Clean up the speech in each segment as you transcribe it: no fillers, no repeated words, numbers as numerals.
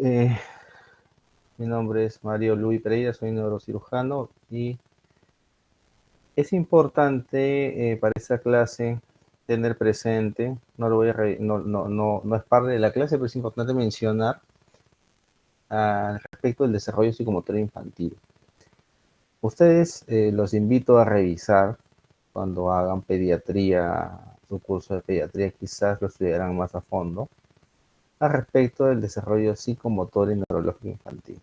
Eh, Mi nombre es Mario Luis Pereira, soy neurocirujano y es importante para esta clase tener presente, no, lo voy a no es parte de la clase, pero es importante mencionar al respecto del desarrollo psicomotor infantil. Ustedes los invito a revisar cuando hagan pediatría, su curso de pediatría, quizás lo estudiarán más a fondo, al respecto del desarrollo psicomotor y neurológico infantil.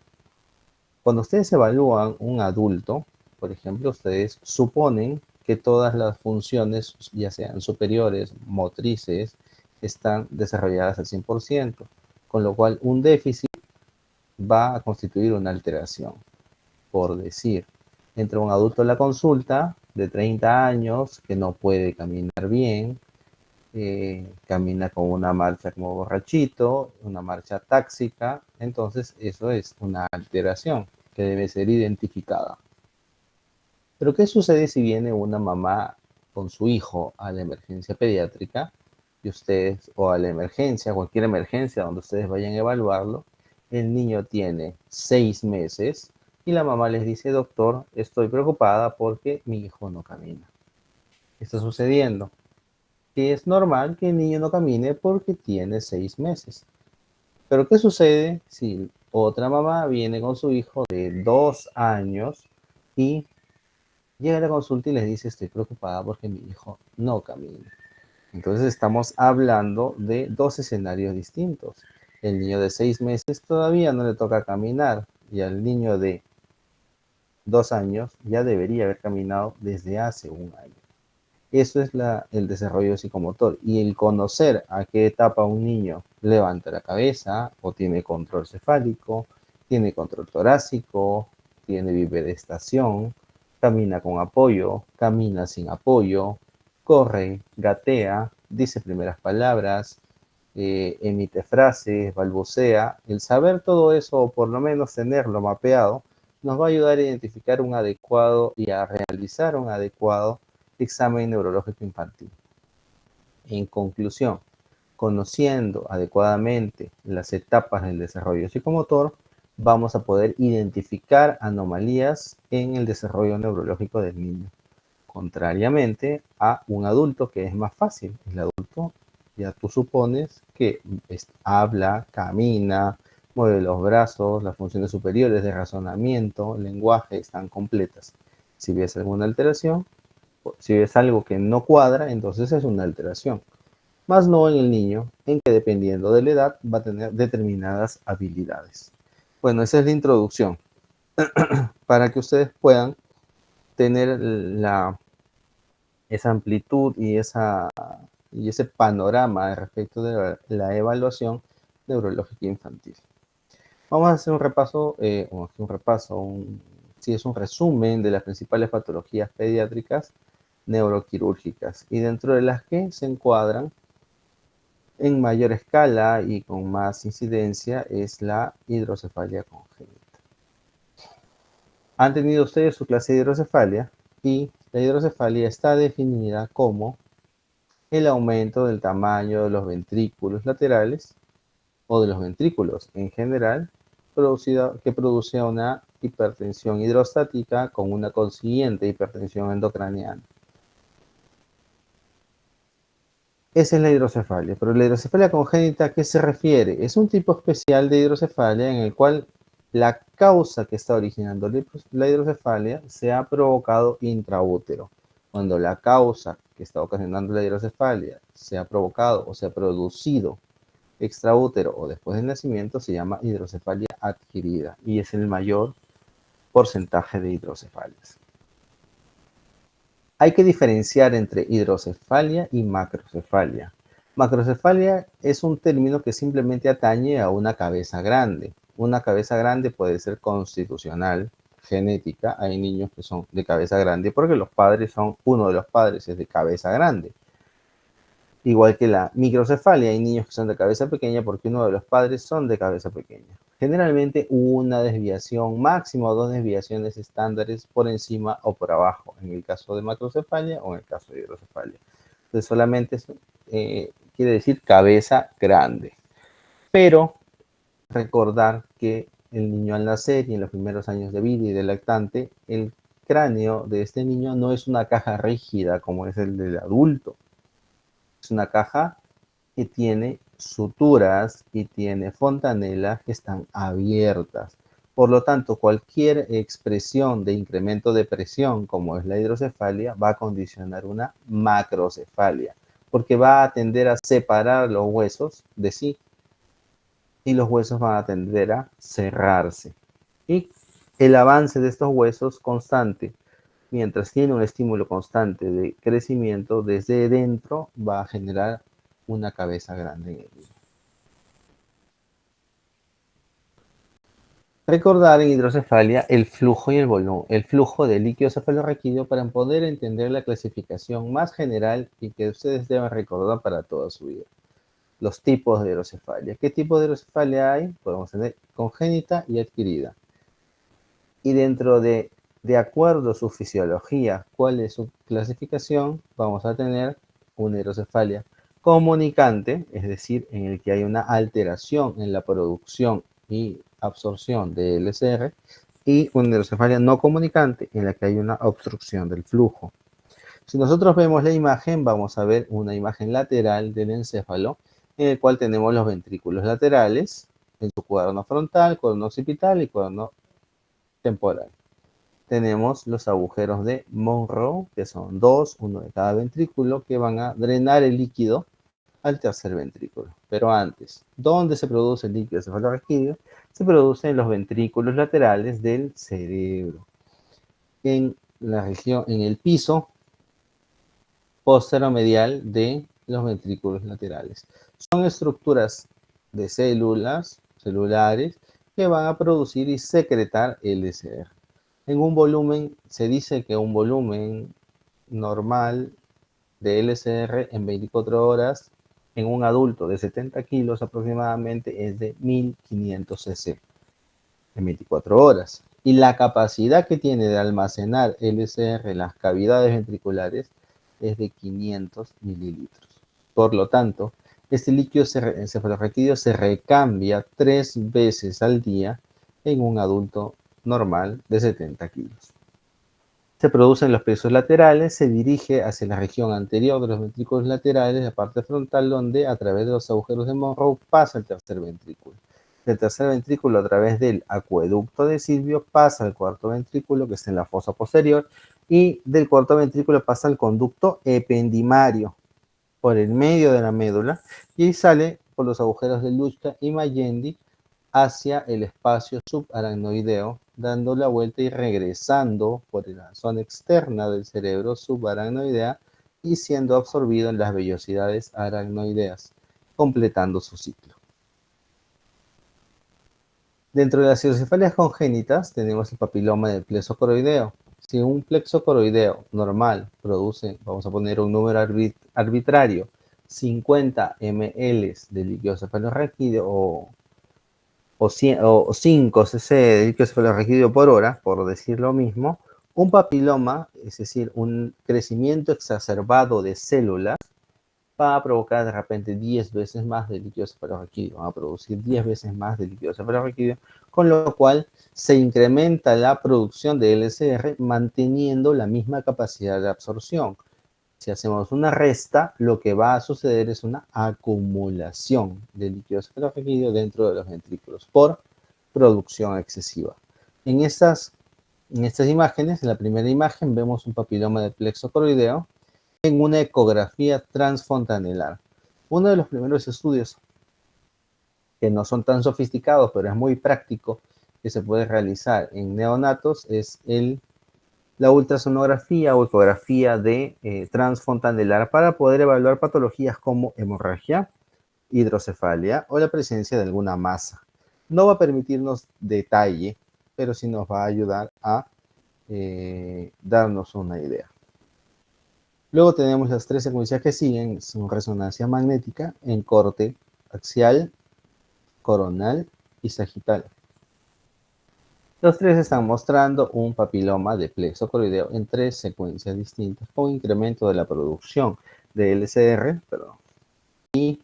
Cuando ustedes evalúan un adulto, por ejemplo, ustedes suponen que todas las funciones, ya sean superiores, motrices, están desarrolladas al 100%, con lo cual un déficit va a constituir una alteración. Por decir, entra un adulto a la consulta de 30 años que no puede caminar bien, camina con una marcha como borrachito, una marcha táxica, entonces eso es una alteración que debe ser identificada. Pero ¿qué sucede si viene una mamá con su hijo a la emergencia pediátrica y ustedes, o a la emergencia, cualquier emergencia donde ustedes vayan a evaluarlo, el niño tiene 6 meses y la mamá les dice, doctor, estoy preocupada porque mi hijo no camina? ¿Qué está sucediendo? Que es normal que el niño no camine porque tiene 6 meses. Pero ¿qué sucede si otra mamá viene con su hijo de 2 años y llega a la consulta y les dice, estoy preocupada porque mi hijo no camina? Entonces estamos hablando de dos escenarios distintos. El niño de 6 meses todavía no le toca caminar y al niño de 2 años ya debería haber caminado desde hace un año. Eso es el desarrollo psicomotor, y el conocer a qué etapa un niño levanta la cabeza o tiene control cefálico, tiene control torácico, tiene bipedestación, camina con apoyo, camina sin apoyo, corre, gatea, dice primeras palabras, emite frases, balbucea. El saber todo eso, o por lo menos tenerlo mapeado, nos va a ayudar a identificar un adecuado y a realizar un adecuado examen neurológico infantil. En conclusión, conociendo adecuadamente las etapas del desarrollo psicomotor, vamos a poder identificar anomalías en el desarrollo neurológico del niño. Contrariamente a un adulto, que es más fácil. El adulto, ya tú supones que habla, camina, mueve los brazos, las funciones superiores de razonamiento, lenguaje están completas. Si ves alguna alteración, si ves algo que no cuadra, entonces es una alteración. Más no en el niño, en que dependiendo de la edad va a tener determinadas habilidades. Bueno, esa es la introducción para que ustedes puedan tener esa amplitud y ese panorama respecto de la evaluación neurológica infantil. Vamos a hacer un repaso, sí, es un resumen de las principales patologías pediátricas neuroquirúrgicas, y dentro de las que se encuadran en mayor escala y con más incidencia es la hidrocefalia congénita. Han tenido ustedes su clase de hidrocefalia, y la hidrocefalia está definida como el aumento del tamaño de los ventrículos laterales o de los ventrículos en general, que produce una hipertensión hidrostática con una consiguiente hipertensión endocraniana. Esa es la hidrocefalia. Pero la hidrocefalia congénita, ¿a qué se refiere? Es un tipo especial de hidrocefalia en el cual la causa que está originando la hidrocefalia se ha provocado intraútero. Cuando la causa que está ocasionando la hidrocefalia se ha provocado o se ha producido extraútero o después del nacimiento, se llama hidrocefalia adquirida, y es el mayor porcentaje de hidrocefalias. Hay que diferenciar entre hidrocefalia y macrocefalia. Macrocefalia es un término que simplemente atañe a una cabeza grande. Una cabeza grande puede ser constitucional, genética. Hay niños que son de cabeza grande porque uno de los padres es de cabeza grande. Igual que la microcefalia, hay niños que son de cabeza pequeña porque uno de los padres son de cabeza pequeña. Generalmente una desviación, máximo 2 desviaciones estándares por encima o por abajo, en el caso de macrocefalia o en el caso de hidrocefalia. Entonces solamente quiere decir cabeza grande. Pero recordar que el niño al nacer y en los primeros años de vida y del lactante, el cráneo de este niño no es una caja rígida como es el del adulto. Es una caja que tiene suturas y tiene fontanelas que están abiertas. Por lo tanto, cualquier expresión de incremento de presión, como es la hidrocefalia, va a condicionar una macrocefalia, porque va a tender a separar los huesos de sí y los huesos van a tender a cerrarse. Y el avance de estos huesos constante, mientras tiene un estímulo constante de crecimiento, desde dentro va a generar una cabeza grande en el niño. Recordar en hidrocefalia el flujo y el volumen, el flujo de líquido cefalorraquídeo para poder entender la clasificación más general y que ustedes deben recordar para toda su vida. Los tipos de hidrocefalia. ¿Qué tipo de hidrocefalia hay? Podemos tener congénita y adquirida. Y dentro de acuerdo a su fisiología, cuál es su clasificación, vamos a tener una hidrocefalia comunicante, es decir, en el que hay una alteración en la producción y absorción de LCR, y una hidrocefalia no comunicante, en la que hay una obstrucción del flujo. Si nosotros vemos la imagen, vamos a ver una imagen lateral del encéfalo, en el cual tenemos los ventrículos laterales, en su cuaderno frontal, cuaderno occipital y cuaderno temporal. Tenemos los agujeros de Monroe, que son dos, uno de cada ventrículo, que van a drenar el líquido al tercer ventrículo. Pero antes, ¿dónde se produce el líquido cefalorraquídeo? Se produce en los ventrículos laterales del cerebro, en la región, en el piso posteromedial de los ventrículos laterales. Son estructuras de células, celulares, que van a producir y secretar LCR. En un volumen, se dice que un volumen normal de LCR en 24 horas en un adulto de 70 kilos aproximadamente es de 1500 cc en 24 horas. Y la capacidad que tiene de almacenar LCR en las cavidades ventriculares es de 500 mililitros. Por lo tanto, este líquido cefalorraquídeo se recambia 3 veces al día en un adulto normal de 70 kilos. Se produce en los plexos laterales, se dirige hacia la región anterior de los ventrículos laterales, la parte frontal, donde a través de los agujeros de Monroe pasa el tercer ventrículo. Del tercer ventrículo, a través del acueducto de Silvio, pasa al cuarto ventrículo, que está en la fosa posterior, y del cuarto ventrículo pasa al conducto ependimario, por el medio de la médula, y sale por los agujeros de Luschka y Mayendi hacia el espacio subaracnoideo, dando la vuelta y regresando por la zona externa del cerebro subaracnoidea y siendo absorbido en las vellosidades aracnoideas, completando su ciclo. Dentro de las hidrocefalias congénitas tenemos el papiloma del plexo coroideo. Si un plexo coroideo normal produce, vamos a poner un número arbitrario, 50 ml de líquido cefalorraquídeo o 5 cc de líquido cefalorraquídeo por hora, por decir lo mismo, un papiloma, es decir, un crecimiento exacerbado de células, va a provocar de repente 10 veces más de líquido cefalorraquídeo, va a producir 10 veces más de líquido cefalorraquídeo, con lo cual se incrementa la producción de LCR manteniendo la misma capacidad de absorción. Si hacemos una resta, lo que va a suceder es una acumulación de líquido cefalorraquídeo dentro de los ventrículos por producción excesiva. En estas imágenes, en la primera imagen, vemos un papiloma del plexo coroideo en una ecografía transfontanelar. Uno de los primeros estudios que no son tan sofisticados, pero es muy práctico, que se puede realizar en neonatos es la ultrasonografía o ecografía de transfontanelar para poder evaluar patologías como hemorragia, hidrocefalia o la presencia de alguna masa. No va a permitirnos detalle, pero sí nos va a ayudar a darnos una idea. Luego tenemos las tres secuencias que siguen, son resonancia magnética en corte axial, coronal y sagital. Los tres están mostrando un papiloma de plexo coroideo en tres secuencias distintas con incremento de la producción de LCR y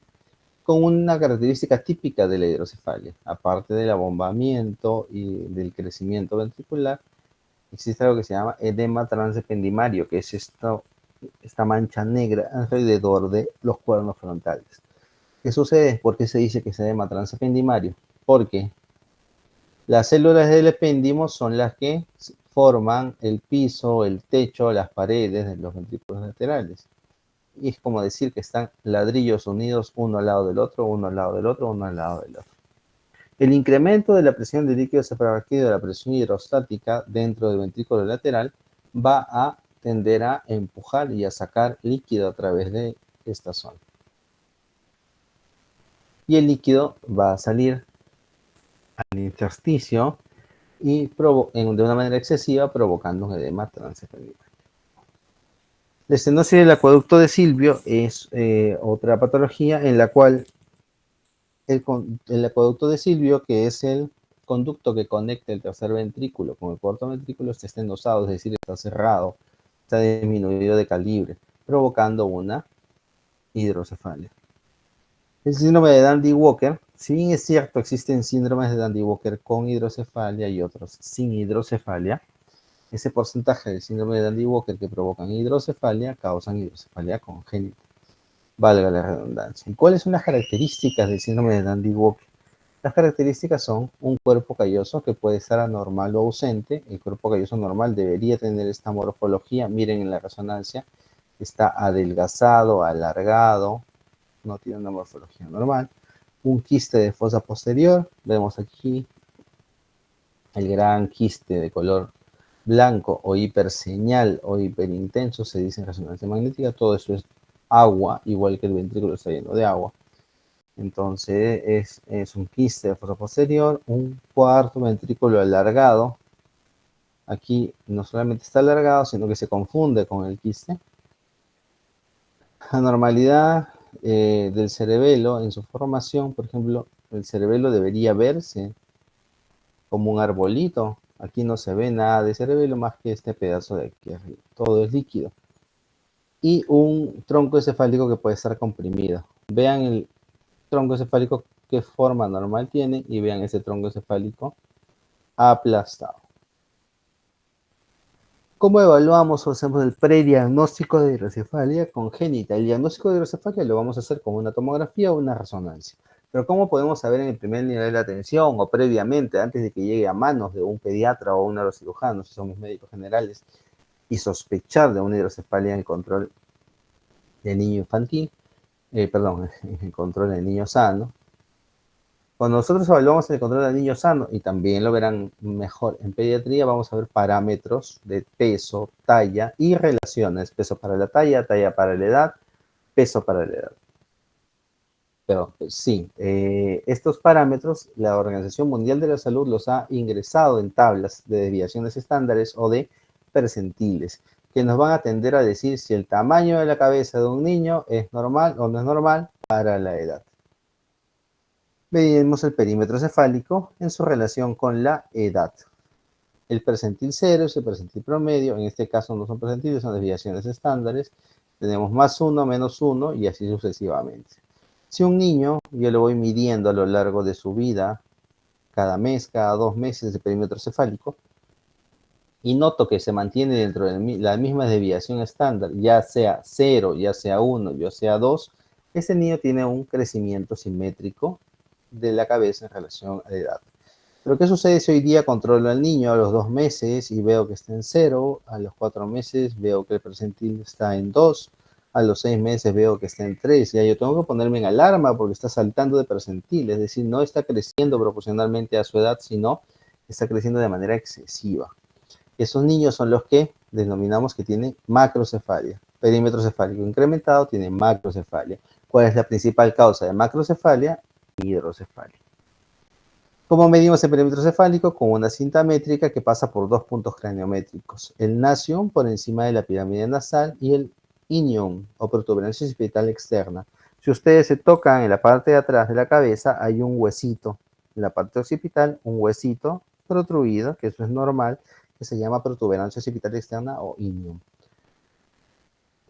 con una característica típica de la hidrocefalia. Aparte del abombamiento y del crecimiento ventricular, existe algo que se llama edema transependimario, que es esta mancha negra alrededor de los cuernos frontales. ¿Qué sucede? ¿Por qué se dice que es edema transependimario? Porque las células del epéndimo son las que forman el piso, el techo, las paredes de los ventrículos laterales. Y es como decir que están ladrillos unidos uno al lado del otro, uno al lado del otro, uno al lado del otro. El incremento de la presión de líquido cefalorraquídeo de la presión hidrostática dentro del ventrículo lateral va a tender a empujar y a sacar líquido a través de esta zona. Y el líquido va a salir al intersticio y de una manera excesiva provocando un edema transependimal. La estenosis del acueducto de Silvio es otra patología en la cual el acueducto de Silvio, que es el conducto que conecta el tercer ventrículo con el cuarto ventrículo, está estenosado, es decir, está cerrado, está disminuido de calibre, provocando una hidrocefalia. El síndrome de Dandy-Walker, si bien es cierto, existen síndromes de Dandy-Walker con hidrocefalia y otros sin hidrocefalia, ese porcentaje del síndrome de Dandy-Walker que provocan hidrocefalia causan hidrocefalia congénita, valga la redundancia. ¿Y cuáles son las características del síndrome de Dandy-Walker? Las características son un cuerpo calloso que puede estar anormal o ausente. El cuerpo calloso normal debería tener esta morfología. Miren en la resonancia, está adelgazado, alargado, no tiene una morfología normal. Un quiste de fosa posterior, vemos aquí el gran quiste de color blanco o hiperseñal o hiperintenso, se dice en resonancia magnética. Todo eso es agua, igual que el ventrículo está lleno de agua. Entonces es un quiste de fosa posterior, un cuarto ventrículo alargado. Aquí no solamente está alargado, sino que se confunde con el quiste. Anormalidad del cerebelo en su formación, por ejemplo, el cerebelo debería verse como un arbolito. Aquí no se ve nada de cerebelo más que este pedazo de aquí arriba. Todo es líquido. Y un tronco encefálico que puede estar comprimido. Vean el tronco encefálico qué forma normal tiene y vean ese tronco encefálico aplastado. ¿Cómo evaluamos o hacemos el prediagnóstico de hidrocefalia congénita? El diagnóstico de hidrocefalia lo vamos a hacer con una tomografía o una resonancia. Pero ¿cómo podemos saber en el primer nivel de atención o previamente, antes de que llegue a manos de un pediatra o un neurocirujano, si somos médicos generales, y sospechar de una hidrocefalia en control de niño infantil, en control de niño sano? Cuando nosotros evaluamos el control del niño sano, y también lo verán mejor en pediatría, vamos a ver parámetros de peso, talla y relaciones. Peso para la talla, talla para la edad, peso para la edad. Pero sí, estos parámetros la Organización Mundial de la Salud los ha ingresado en tablas de desviaciones estándares o de percentiles, que nos van a tender a decir si el tamaño de la cabeza de un niño es normal o no es normal para la edad. Medimos el perímetro cefálico en su relación con la edad. El percentil 0 es el percentil promedio, en este caso no son percentiles, son desviaciones estándares. Tenemos más 1, menos 1 y así sucesivamente. Si un niño, yo lo voy midiendo a lo largo de su vida, cada mes, cada 2 meses de perímetro cefálico, y noto que se mantiene dentro de la misma desviación estándar, ya sea 0, ya sea 1, ya sea 2, ese niño tiene un crecimiento simétrico de la cabeza en relación a la edad. Pero ¿qué sucede si hoy día controlo al niño a los 2 meses y veo que está en 0, a los 4 meses veo que el percentil está en 2, a los 6 meses veo que está en 3? Ya yo tengo que ponerme en alarma porque está saltando de percentil, es decir, no está creciendo proporcionalmente a su edad, sino está creciendo de manera excesiva. Esos niños son los que denominamos que tienen macrocefalia. Perímetro cefálico incrementado tiene macrocefalia. ¿Cuál es la principal causa de macrocefalia? Hidrocefalia. ¿Cómo medimos el perímetro cefálico? Con una cinta métrica que pasa por 2 puntos craniométricos. El nasion por encima de la pirámide nasal y el inion o protuberancia occipital externa. Si ustedes se tocan en la parte de atrás de la cabeza, hay un huesito. En la parte occipital, un huesito protruido, que eso es normal, que se llama protuberancia occipital externa o inion.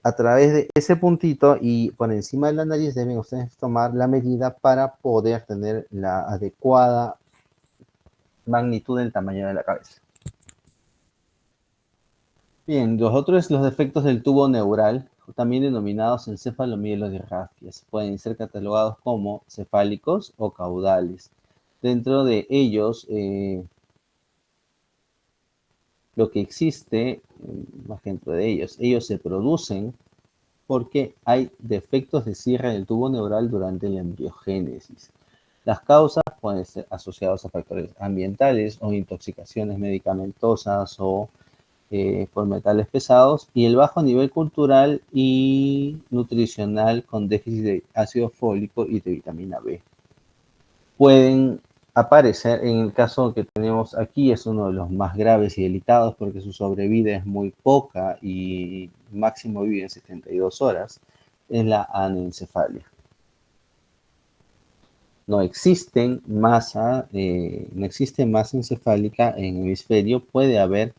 a través de ese puntito y por encima de la nariz deben ustedes tomar la medida para poder tener la adecuada magnitud del tamaño de la cabeza. Bien, los defectos del tubo neural, también denominados encefalomielodiarrafias, pueden ser catalogados como cefálicos o caudales. Dentro de ellos, lo que existe, más que dentro de ellos se producen porque hay defectos de cierre del tubo neural durante la embriogénesis. Las causas pueden ser asociadas a factores ambientales o intoxicaciones medicamentosas o por metales pesados, y el bajo nivel cultural y nutricional con déficit de ácido fólico y de vitamina B. Pueden aparecer, en el caso que tenemos aquí, es uno de los más graves y delicados porque su sobrevida es muy poca y máximo vive en 72 horas, es la anencefalia. No existe masa encefálica en el hemisferio, puede haber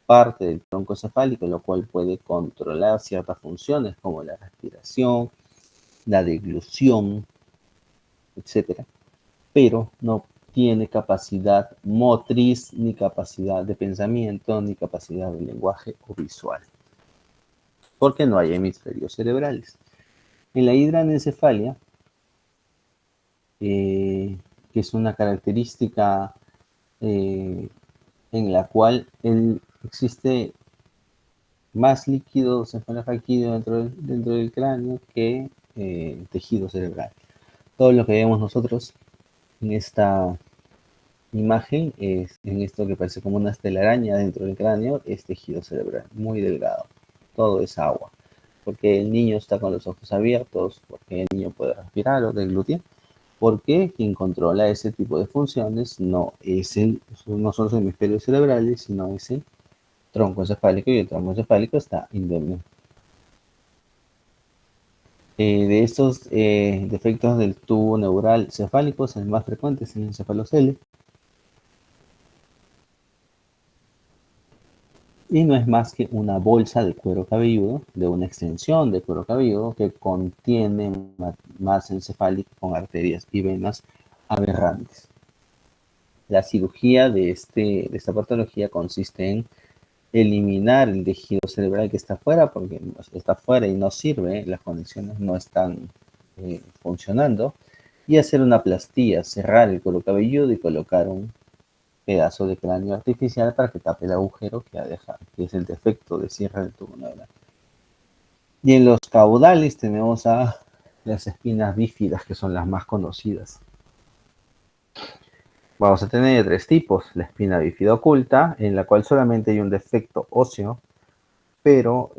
parte del tronco encefálico, lo cual puede controlar ciertas funciones como la respiración, la deglución, etcétera, pero no tiene capacidad motriz, ni capacidad de pensamiento, ni capacidad de lenguaje o visual, porque no hay hemisferios cerebrales. En la hidranencefalia, que es una característica en la cual existe más líquido cefalorraquídeo dentro del cráneo que tejido cerebral. Todo lo que vemos nosotros en esta imagen, en esto que parece como una telaraña dentro del cráneo, es tejido cerebral, muy delgado. Todo es agua, porque el niño está con los ojos abiertos, porque el niño puede respirar o deglutir, porque quien controla ese tipo de funciones no son los hemisferios cerebrales, sino es el tronco encefálico, y el tronco encefálico está indemne. De estos defectos del tubo neural cefálico, el más frecuente es el encefalocele, y no es más que una bolsa de cuero cabelludo, de una extensión de cuero cabelludo que contiene masa encefálica con arterias y venas aberrantes. La cirugía de esta patología consiste en eliminar el tejido cerebral que está afuera, porque está afuera y no sirve, las conexiones no están funcionando, y hacer una plastía, cerrar el cuero cabelludo y colocar un pedazo de cráneo artificial para que tape el agujero que deja, que es el defecto de cierre del tubo neural. Y en los caudales tenemos a las espinas bífidas, que son las más conocidas. Vamos a tener tres tipos: la espina bífida oculta, en la cual solamente hay un defecto óseo, pero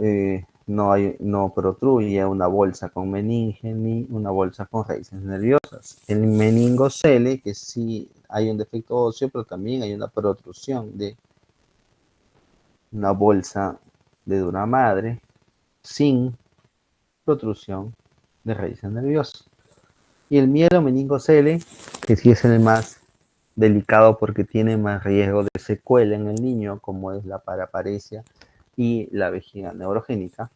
no protruye una bolsa con meninge ni una bolsa con raíces nerviosas. El meningocele, que sí hay un defecto óseo, pero también hay una protrusión de una bolsa de dura madre sin protrusión de raíces nerviosas. Y el mielomeningocele, que sí es el más delicado porque tiene más riesgo de secuela en el niño, como es la paraparesia y la vejiga neurogénica,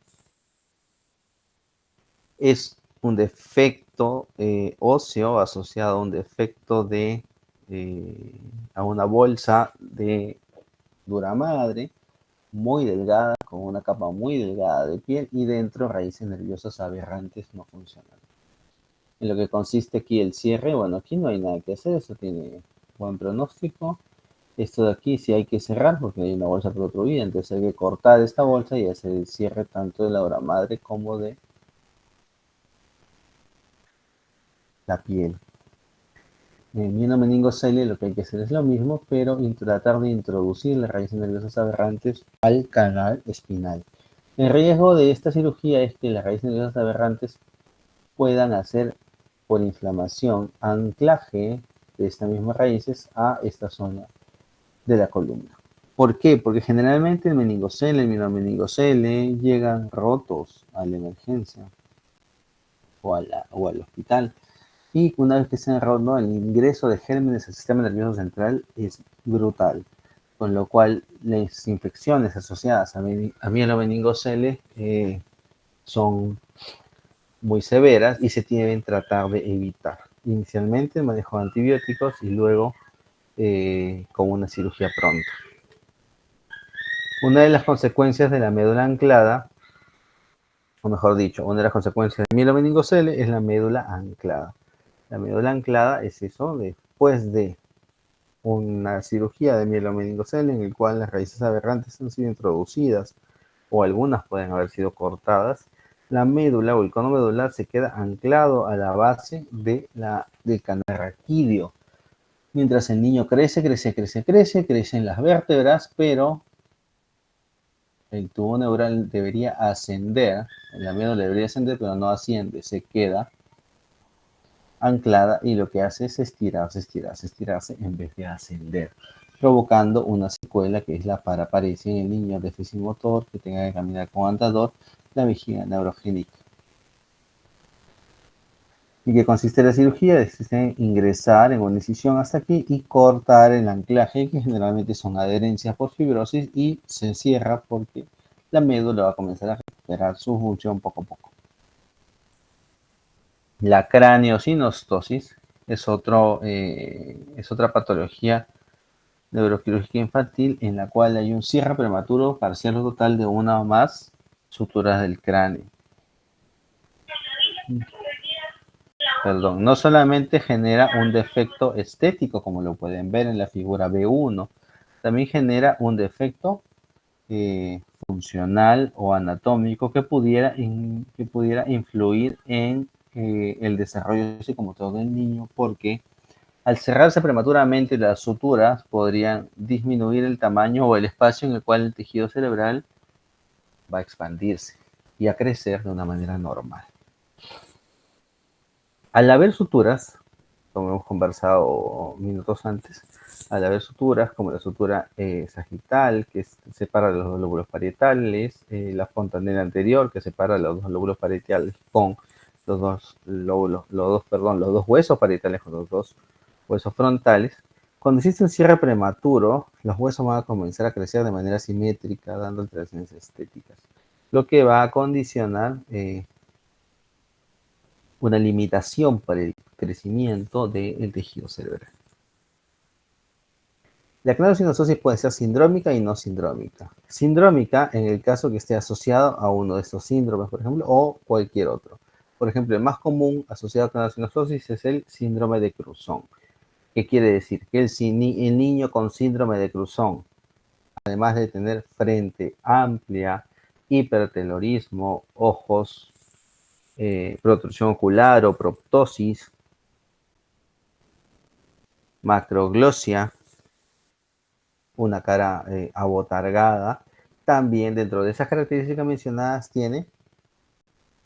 es un defecto óseo asociado a un defecto a una bolsa de dura madre muy delgada, con una capa muy delgada de piel, y dentro raíces nerviosas aberrantes no funcionan. En lo que consiste aquí el cierre, bueno, aquí no hay nada que hacer, eso tiene buen pronóstico. Esto de aquí sí hay que cerrar porque hay una bolsa protruida, entonces hay que cortar esta bolsa y hacer el cierre tanto de la dura madre como de la piel. En mielomeningocele lo que hay que hacer es lo mismo, pero tratar de introducir las raíces nerviosas aberrantes al canal espinal. El riesgo de esta cirugía es que las raíces nerviosas aberrantes puedan hacer, por inflamación, anclaje de estas mismas raíces a esta zona de la columna. ¿Por qué? Porque generalmente el meningocele, el mielomeningocele llegan rotos a la emergencia o al hospital. Y una vez que se han roto, el ingreso de gérmenes al sistema nervioso central es brutal, con lo cual las infecciones asociadas a mielomeningocele son muy severas y se deben tratar de evitar. Inicialmente el manejo de antibióticos y luego con una cirugía pronta. Una de las consecuencias de la médula anclada, o mejor dicho, una de las consecuencias del mielomeningocele es la médula anclada. La médula anclada es eso, después de una cirugía de mielomeningocele en el cual las raíces aberrantes han sido introducidas o algunas pueden haber sido cortadas, la médula o el cono medular se queda anclado a la base del canal raquídeo. Mientras el niño crecen las vértebras, pero el tubo neural debería ascender, la médula debería ascender, pero no asciende, se queda anclada y lo que hace es estirarse en vez de ascender, provocando una secuela que es la paraparesia en el niño déficit motor que tenga que caminar con andador, la vejiga neurogénica. ¿Y qué consiste la cirugía? Consiste en ingresar en una incisión hasta aquí y cortar el anclaje, que generalmente son adherencias por fibrosis, y se cierra porque la médula va a comenzar a recuperar su función poco a poco. La craneosinostosis es otra patología neuroquirúrgica infantil en la cual hay un cierre prematuro parcial o total de una o más suturas del cráneo. Perdón, no solamente genera un defecto estético, como lo pueden ver en la figura B1, también genera un defecto funcional o anatómico que pudiera influir en el desarrollo psicomotor del niño, porque al cerrarse prematuramente las suturas podrían disminuir el tamaño o el espacio en el cual el tejido cerebral va a expandirse y a crecer de una manera normal. Al haber suturas, como hemos conversado minutos antes, al haber suturas como la sutura sagital, que separa los dos lóbulos parietales, la fontanela anterior, que separa los dos lóbulos parietales con los dos huesos parietales con los dos huesos frontales. Cuando existe un cierre prematuro, los huesos van a comenzar a crecer de manera simétrica, dando alteraciones estéticas, lo que va a condicionar una limitación para el crecimiento del tejido cerebral. La craneosinostosis puede ser sindrómica y no sindrómica. Sindrómica en el caso que esté asociado a uno de estos síndromes, por ejemplo, o cualquier otro. Por ejemplo, el más común asociado a craneosinostosis es el síndrome de Cruzón. ¿Qué quiere decir? Que el niño con síndrome de Cruzón, además de tener frente amplia, hipertelorismo, ojos, protrusión ocular o proptosis, macroglosia, una cara abotargada, también dentro de esas características mencionadas tiene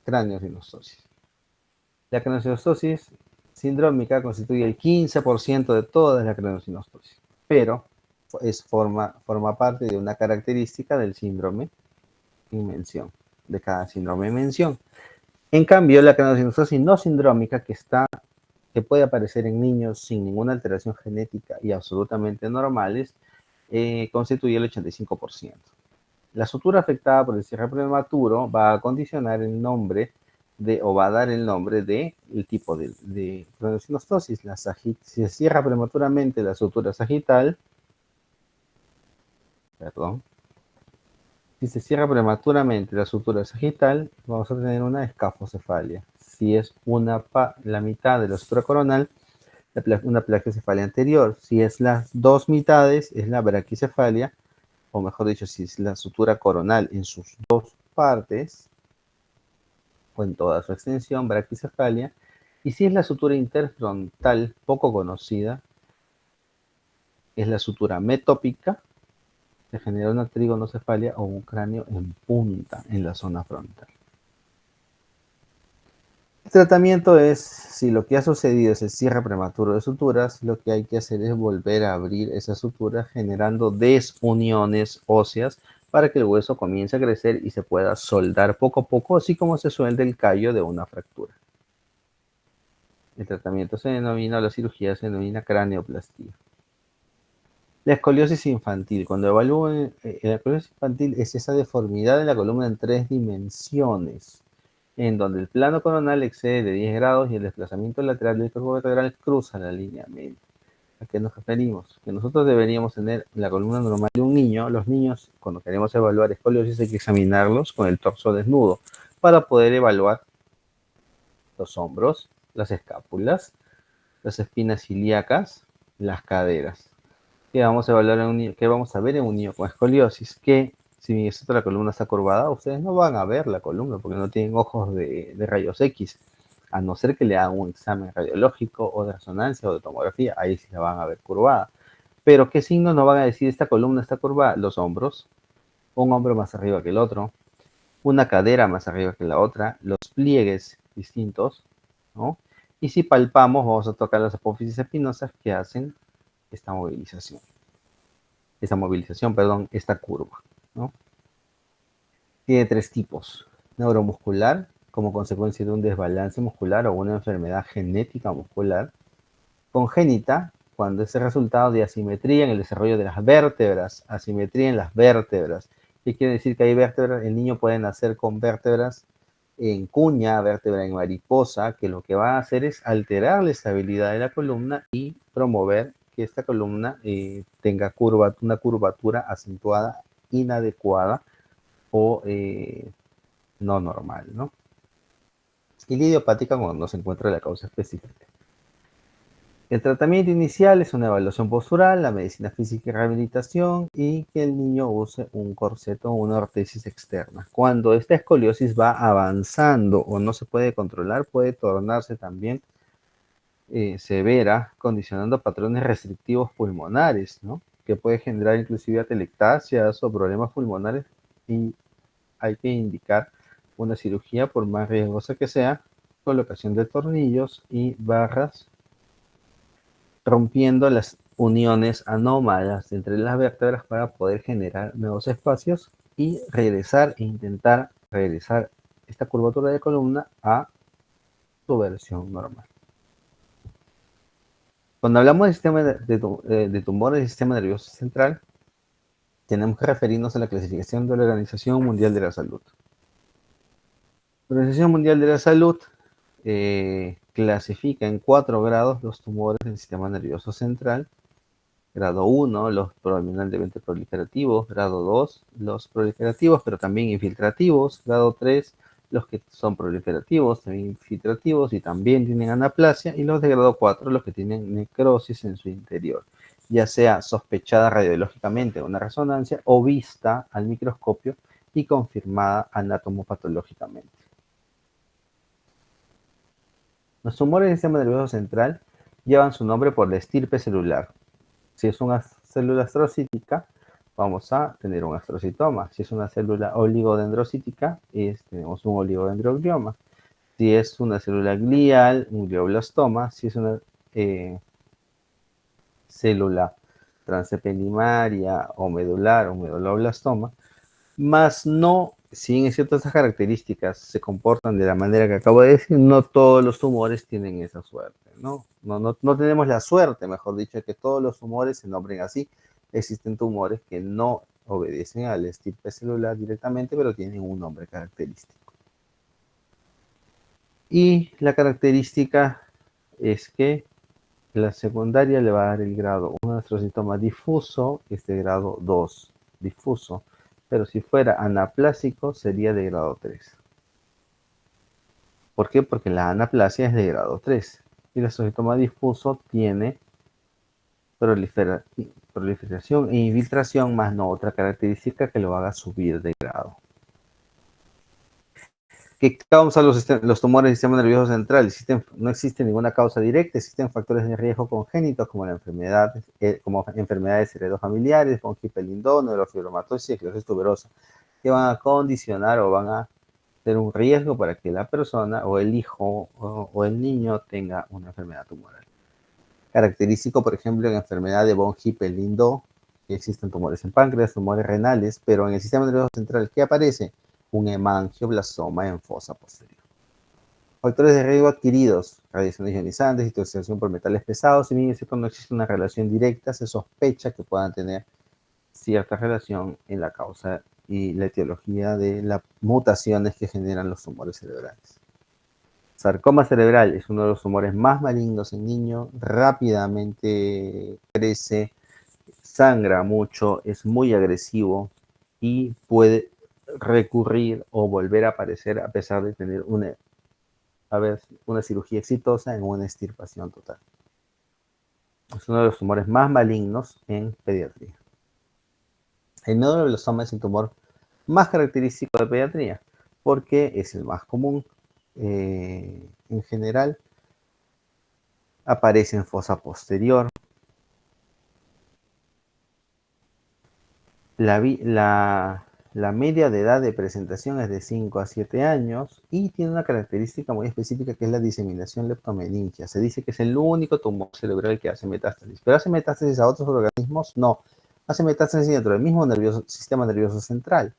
craneosinostosis. La craneosinostosis sindrómica constituye el 15% de toda la craneosinostosis, pero forma parte de una característica del síndrome en mención, de cada síndrome en mención. En cambio, la craneosinostosis no sindrómica, que puede aparecer en niños sin ninguna alteración genética y absolutamente normales, constituye el 85%. La sutura afectada por el cierre prematuro va a condicionar el nombre o va a dar el nombre del tipo de craneosinostosis. Si se cierra prematuramente la sutura sagital, si se cierra prematuramente la sutura sagital, vamos a tener una escafocefalia. Si es la mitad de la sutura coronal, una plaquiocefalia anterior. Si es las dos mitades, es la braquicefalia, o mejor dicho, si es la sutura coronal en sus dos partes, o en toda su extensión, braquicefalia. Y si es la sutura interfrontal poco conocida, es la sutura metópica, se genera una trigonocefalia o un cráneo en punta en la zona frontal. El tratamiento es, si lo que ha sucedido es el cierre prematuro de suturas, lo que hay que hacer es volver a abrir esa sutura generando desuniones óseas para que el hueso comience a crecer y se pueda soldar poco a poco, así como se suelda el callo de una fractura. El tratamiento se denomina, o la cirugía se denomina craneoplastía. La escoliosis infantil. Cuando evalúen la escoliosis infantil es esa deformidad de la columna en 3 dimensiones. en donde el plano coronal excede de 10 grados y el desplazamiento lateral del cuerpo vertebral cruza la línea media. ¿A qué nos referimos? Que nosotros deberíamos tener la columna normal de un niño. Los niños, cuando queremos evaluar escoliosis, hay que examinarlos con el torso desnudo para poder evaluar los hombros, las escápulas, las espinas ilíacas, las caderas. ¿Qué vamos a evaluar en un niño? ¿Qué vamos a ver en un niño con escoliosis? Que si la columna está curvada, ustedes no van a ver la columna porque no tienen ojos de rayos X, a no ser que le hagan un examen radiológico o de resonancia o de tomografía, ahí sí la van a ver curvada. Pero ¿qué signos nos van a decir esta columna está curvada? Los hombros, un hombro más arriba que el otro, una cadera más arriba que la otra, los pliegues distintos, ¿no? Y si palpamos, vamos a tocar las apófisis espinosas que hacen esta movilización, esta curva, ¿no? Tiene tres tipos: neuromuscular, como consecuencia de un desbalance muscular o una enfermedad genética muscular; congénita, cuando es el resultado de asimetría en el desarrollo de las vértebras, asimetría en las vértebras. ¿Qué quiere decir? Que hay vértebras, el niño puede nacer con vértebras en cuña, vértebra en mariposa, que lo que va a hacer es alterar la estabilidad de la columna y promover que esta columna tenga una curvatura acentuada, inadecuada o no normal, ¿no? Y la idiopática cuando no se encuentra la causa específica. El tratamiento inicial es una evaluación postural, la medicina física y rehabilitación, y que el niño use un corset o una ortesis externa. Cuando esta escoliosis va avanzando o no se puede controlar, puede tornarse también severa, condicionando patrones restrictivos pulmonares, ¿no? Que puede generar inclusive atelectasias o problemas pulmonares, y hay que indicar una cirugía, por más riesgosa que sea, colocación de tornillos y barras, rompiendo las uniones anómalas entre las vértebras para poder generar nuevos espacios y intentar regresar esta curvatura de columna a su versión normal. Cuando hablamos de tumores del sistema nervioso central, tenemos que referirnos a la clasificación de la Organización Mundial de la Salud. La Organización Mundial de la Salud clasifica en 4 grados los tumores del sistema nervioso central. Grado 1, los predominantemente proliferativos; grado 2, los proliferativos pero también infiltrativos; grado 3, los que son proliferativos, también infiltrativos y también tienen anaplasia; y los de grado 4, los que tienen necrosis en su interior, ya sea sospechada radiológicamente en una resonancia o vista al microscopio y confirmada anatomopatológicamente. Los tumores del sistema nervioso central llevan su nombre por la estirpe celular. Si es una célula astrocítica, vamos a tener un astrocitoma. Si es una célula oligodendrocítica, tenemos un oligodendroglioma. Si es una célula glial, un glioblastoma. Si es una célula transepenimaria o medular, un meduloblastoma. Más no, si bien es cierto, estas características se comportan de la manera que acabo de decir, no todos los tumores tienen esa suerte, ¿no? No tenemos la suerte, mejor dicho, de que todos los tumores se nombren así. Existen tumores que no obedecen al estirpe celular directamente, pero tienen un nombre característico. Y la característica es que la secundaria le va a dar el grado, un astrocitoma difuso, es de grado 2, difuso. Pero si fuera anaplásico sería de grado 3. ¿Por qué? Porque la anaplasia es de grado 3 y el astrocitoma difuso tiene proliferación e infiltración, más no otra característica que lo haga subir de grado. ¿Qué causan los tumores del sistema nervioso central? No existe ninguna causa directa, existen factores de riesgo congénitos como enfermedades heredofamiliares, von Hippel-Lindau, neurofibromatosis y esclerosis tuberosa, que van a condicionar o van a ser un riesgo para que la persona o el hijo o el niño tenga una enfermedad tumoral. Característico, por ejemplo, en la enfermedad de von Hippel-Lindau, que existen tumores en páncreas, tumores renales, pero en el sistema nervioso central, ¿qué aparece? Un hemangioblastoma en fosa posterior. Factores de riesgo adquiridos: radiaciones ionizantes, intoxicación por metales pesados. Si bien es cierto, no existe una relación directa, se sospecha que puedan tener cierta relación en la causa y la etiología de las mutaciones que generan los tumores cerebrales. Sarcoma cerebral es uno de los tumores más malignos en niños, rápidamente crece, sangra mucho, es muy agresivo y puede recurrir o volver a aparecer a pesar de tener una cirugía exitosa en una extirpación total. Es uno de los tumores más malignos en pediatría. El medulloblastoma es el tumor más característico de pediatría porque es el más común. En general, aparece en fosa posterior. La media de edad de presentación es de 5 a 7 años y tiene una característica muy específica que es la diseminación leptomeningia. Se dice que es el único tumor cerebral que hace metástasis. ¿Pero hace metástasis a otros organismos? No. Hace metástasis dentro del mismo sistema nervioso central.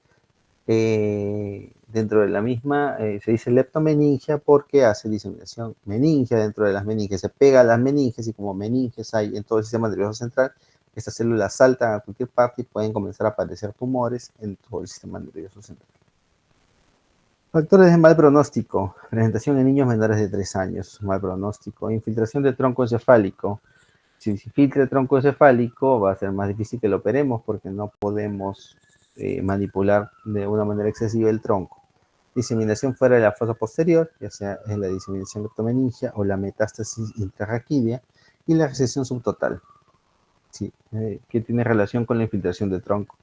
Dentro de la misma, se dice leptomeningia porque hace diseminación meningia dentro de las meninges. Se pega a las meninges y como meninges hay en todo el sistema nervioso central, estas células saltan a cualquier parte y pueden comenzar a aparecer tumores en todo el sistema nervioso central. Factores de mal pronóstico. Presentación en niños menores de 3 años. Mal pronóstico. Infiltración del tronco encefálico. Si se filtra el tronco encefálico, va a ser más difícil que lo operemos porque no podemos manipular de una manera excesiva el tronco. Diseminación fuera de la fosa posterior, ya sea en la diseminación leptomeningia o la metástasis intrarraquídea, y la resección subtotal, sí, que tiene relación con la infiltración de tronco.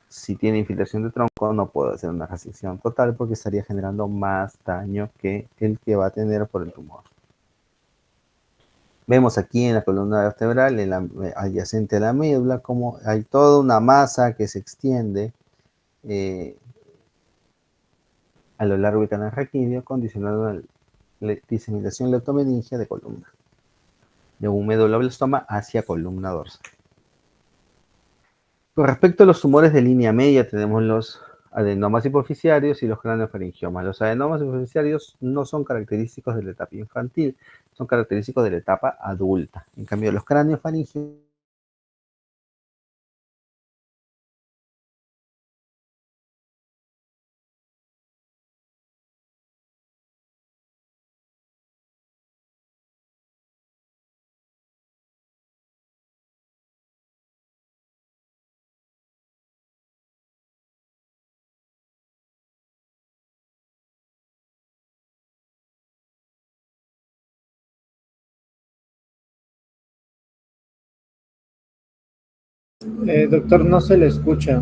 Si tiene infiltración de tronco, no puedo hacer una resección total porque estaría generando más daño que el que va a tener por el tumor. Vemos aquí en la columna vertebral, adyacente a la médula, como hay toda una masa que se extiende a lo largo del canal raquídeo, condicionando la diseminación leptomeningia de columna, de un medulloblastoma hacia columna dorsal. Con respecto a los tumores de línea media, tenemos los adenomas hipoficiarios y los craneofaringiomas. Los adenomas hipoficiarios no son característicos de la etapa infantil, son característicos de la etapa adulta. En cambio, los craneofaringiomas Doctor, no se le escucha.